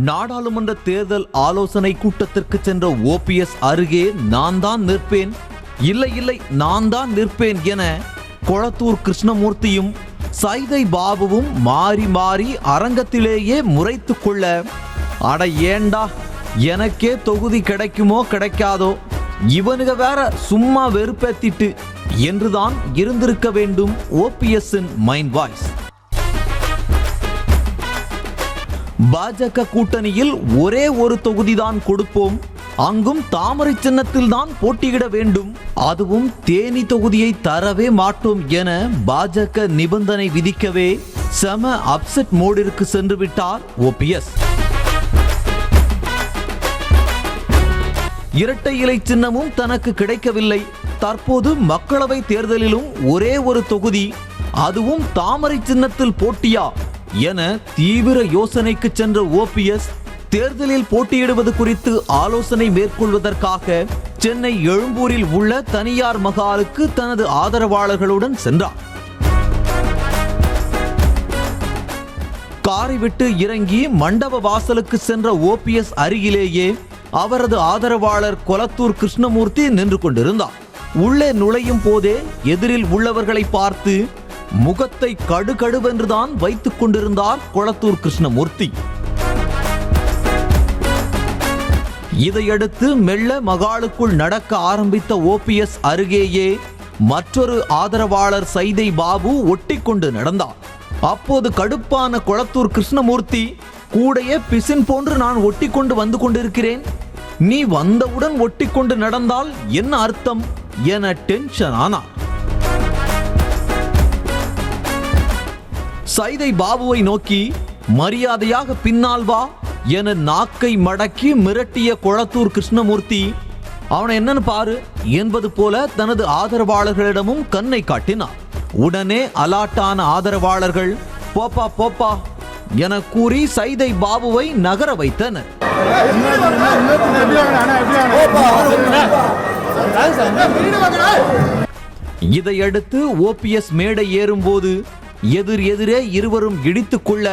நாடாளுமன்ற தேர்தல் ஆலோசனை கூட்டத்திற்கு சென்ற ஓபிஎஸ் அருகே நான் தான் நிற்பேன், இல்லை இல்லை நான் தான் நிற்பேன் என கொளத்தூர் கிருஷ்ணமூர்த்தியும் சைதை பாபுவும் மாறி மாறி அரங்கத்திலேயே முறைத்து கொள்ள, அட ஏண்டா எனக்கே தொகுதி கிடைக்குமோ கிடைக்காதோ, இவனுக வேற சும்மா வெறுப்பேத்திட்டு என்றுதான் இருந்திருக்க வேண்டும் ஓபிஎஸ்ஸின் மைண்ட் வாய்ஸ். பாஜக கூட்டணியில் ஒரே ஒரு தொகுதிதான் கொடுப்போம், அங்கும் தாமரை சின்னத்தில் தான் போட்டியிட வேண்டும், அதுவும் தேனி தொகுதியை தரவே மாட்டோம் என பாஜக நிபந்தனை விதிக்கவே செம அப்செட் மோடிற்கு சென்று விட்டார் ஓபிஎஸ். இரட்டை இலை சின்னமும் தனக்கு கிடைக்கவில்லை, தற்போது மக்களவை தேர்தலிலும் ஒரே ஒரு தொகுதி, அதுவும் தாமரை சின்னத்தில் போட்டியா என தீவிர யோசனைக்கு சென்ற ஓபிஎஸ் தேர்தலில் போட்டியிடுவது குறித்து ஆலோசனை மேற்கொள்வதற்காக சென்னை எழும்பூரில் உள்ள தனியார் மகாலுக்கு தனது ஆதரவாளர்களுடன் சென்றார். காரை விட்டு இறங்கி மண்டப வாசலுக்கு சென்ற ஓபிஎஸ் அருகிலேயே அவரது ஆதரவாளர் கொளத்தூர் கிருஷ்ணமூர்த்தி நின்று கொண்டிருந்தார். உள்ளே நுழையும் போதே எதிரில் உள்ளவர்களை பார்த்து முகத்தை கடுகடுவென்றுதான் வைத்துக் கொண்டிருந்தார் கொளத்தூர் கிருஷ்ணமூர்த்தி. இதையடுத்து மெல்ல மகாலுக்குள் நடக்க ஆரம்பித்த ஓபிஎஸ் அருகேயே மற்றொரு ஆதரவாளர் சைதை பாபு ஒட்டிக்கொண்டு நடந்தார். அப்போது கடுப்பான கொளத்தூர் கிருஷ்ணமூர்த்தி, கூடையே பிசின் போன்று நான் ஒட்டிக்கொண்டு வந்து கொண்டிருக்கிறேன், நீ வந்தவுடன் ஒட்டிக்கொண்டு நடந்தால் என்ன அர்த்தம் என டென்ஷன் ஆனார். சைதை பாபுவை நோக்கி மரியாதையாக பின்னால் வா என நாக்கை மடக்கி மிரட்டிய கொளத்தூர் கிருஷ்ணமூர்த்தி, அவனை என்னன்னு பாரு என்பது போல தனது ஆதரவாளர்களிடமும் கண்ணை காட்டினார். உடனே அலாட்டான ஆதரவாளர்கள் போப்பா போப்பா என கூறி சைதை பாபுவை நகர வைத்தனர். இதையடுத்து ஓபிஎஸ் மேடை ஏறும்போது எதிரே இருவரும் இடித்துக் கொள்ள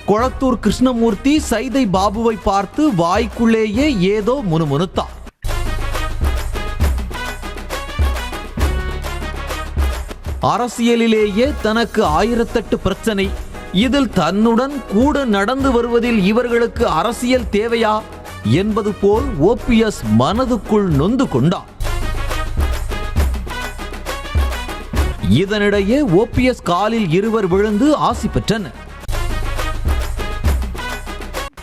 கொளத்தூர் கிருஷ்ணமூர்த்தி சைதை பாபுவை பார்த்து வாய்க்குள்ளேயே ஏதோ முணுமுணுத்தார். அரசியலிலேயே தனக்கு 1008 பிரச்சனை, இதில் தன்னுடன் கூட நடந்து வருவதில் இவர்களுக்கு அரசியல் தேவையா என்பது போல் ஓபிஎஸ் மனதுக்குள் நொந்து கொண்டார். இதனிடையே ஓபிஎஸ் காலில் இருவர் விழுந்து ஆசி பெற்றனர்.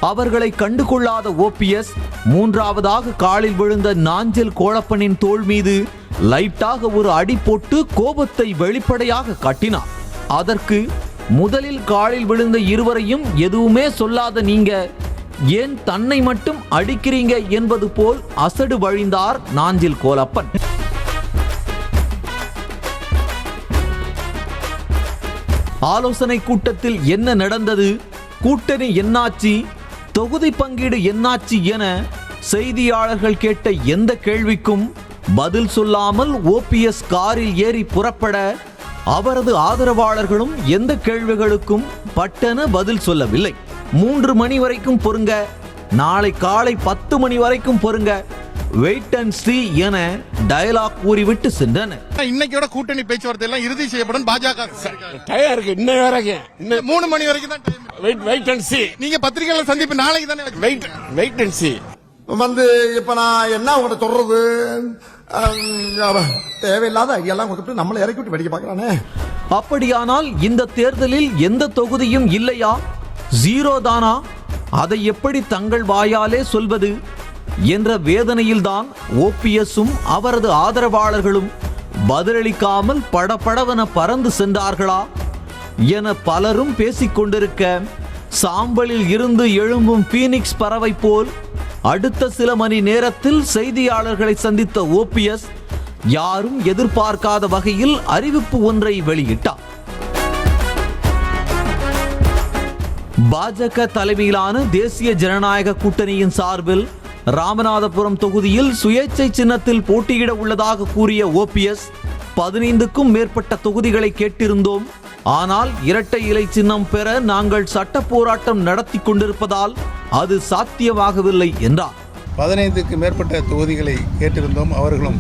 அவர்களை கண்டுகொள்ளாத ஓபிஎஸ் மூன்றாவதாக காலில் விழுந்த நாஞ்சில் கோழப்பனின் தோள் மீது லைட்டாக ஒரு அடி போட்டு கோபத்தை வெளிப்படையாக காட்டினார். அதற்கு முதலில் காலில் விழுந்த இருவரையும் எதுவுமே சொல்லாத நீங்க ஏன் தன்னை மட்டும் அடிக்கிறீங்க என்பது போல் அசடு வழிந்தார் நாஞ்சில் கோலப்பன். ஆலோசனை கூட்டத்தில் என்ன நடந்தது, கூட்டணி என்னாச்சு, தொகுதி பங்கீடு என்னாச்சு என செய்தியாளர்கள் கேட்ட எந்த கேள்விக்கும் பதில் சொல்லாமல் ஓபிஎஸ் காரில் ஏறி புறப்பட, அவரது ஆதரவாளர்களும் எந்த கேள்விகளுக்கும் பட்டென பதில் சொல்லவில்லை. 3 மணி வரைக்கும் பொறுங்க, நாளை காலை 10 மணி வரைக்கும் பொறுங்க, வெயிட் அண்ட் சீ என டயலாக் கூறிவிட்டு சென்றனர். இன்னைக்கோட கூட்டணி பேச்சுவார்த்தை எல்லாம் இறுதி செய்யப்படும். பாஜக தயாருக்கு இன்னும் வரைக்கும் 3 மணி வரைக்கும் தான் டைம். வெயிட் அண்ட் சீ. நீங்க பத்திரிகையாளர் சந்திப்பு நாளைக்கு தானே. வெயிட் அண்ட் சீ. வந்து இப்ப நான் என்ன உங்கள்கிட்ட சொல்றது, தேவையில்லாத ஐடியெல்லாம் கொடுத்துட்டு நம்மளை இறக்கி விட்டு வெடிக்க பாக்குறானே. அப்படியானால் இந்த தேர்தலில் எந்த தொகுதியும் இல்லையா, ஜீரோ தானா, அதை எப்படி தங்கள் வாயாலே சொல்வது என்ற வேதனையில்தான் ஓபிஎஸ்ஸும் அவரது ஆதரவாளர்களும் பதிலளிக்காமல் படபடவென பறந்து சென்றார்களா என பலரும் பேசிக்கொண்டிருக்க, சாம்பலில் இருந்து எழும்பும் பீனிக்ஸ் பறவை போல் அடுத்த சில மணி நேரத்தில் செய்தியாளர்களை சந்தித்த ஓபிஎஸ் யாரும் எதிர்பார்க்காத வகையில் அறிவிப்பு ஒன்றை வெளியிட்டார். பாஜக தலைமையிலான தேசிய ஜனநாயக கூட்டணியின் சார்பில் ராமநாதபுரம் தொகுதியில் சுயேட்சை சின்னத்தில் போட்டியிட உள்ளதாக கூறிய ஓபிஎஸ் 15க்கும் மேற்பட்ட தொகுதிகளை கேட்டிருந்தோம். ஆனால் இரட்டை இலை சின்னம் பெற நாங்கள் சட்ட போராட்டம் நடத்தி கொண்டிருப்பதால் அது சாத்தியமாகவில்லை என்றார். 15க்கு மேற்பட்ட தொகுதிகளை கேட்டிருந்தோம். அவர்களும்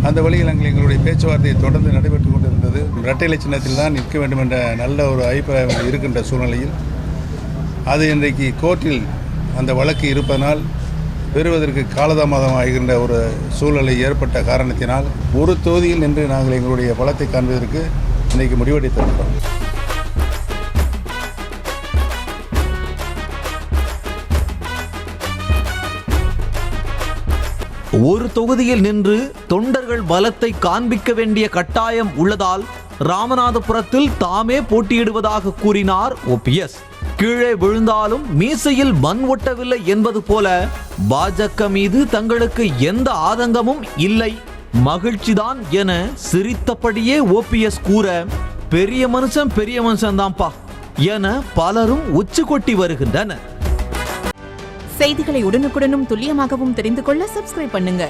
அந்த வழியில் எங்களுடைய பேச்சுவார்த்தை தொடர்ந்து நடைபெற்றுக் கொண்டிருந்தது. இரட்டை இலை சின்னத்தில் தான் நிற்க வேண்டும் என்ற நல்ல ஒரு அபிப்பிராயம் இருக்கின்ற சூழ்நிலையில் அது இன்றைக்கு கோர்ட்டில் அந்த வழக்கு இருப்பதனால் பெறுவதற்கு காலதாமதம் ஆகின்ற ஒரு சூழ்நிலை ஏற்பட்ட காரணத்தினால் ஒரு தொகுதியில் நின்று நாங்கள் எங்களுடைய பலத்தை காண்பதற்கு இன்றைக்கு முடிவெடுத்திருக்கிறோம். ஒரு தொகுதியில் நின்று தொண்டர்கள் பலத்தை காண்பிக்க வேண்டிய கட்டாயம் உள்ளதால் ராமநாதபுரத்தில் தாமே போட்டியிடுவதாக கூறினார் OPS. கீழே விழுந்தாலும் மீசையில் மண் ஒட்டவில்லை என்பது போல பாஜக மீது தங்களுக்கு எந்த ஆதங்கமும் இல்லை, மகிழ்ச்சிதான் என சிரித்தபடியே OPS கூற, பெரிய மனுஷன் தான்ப்பா என பலரும் உச்சி கொட்டி வருகின்றனர். செய்திகளை உடனுக்குடனும் துல்லியமாகவும் தெரிந்து கொள்ள சப்ஸ்கிரைப் பண்ணுங்க.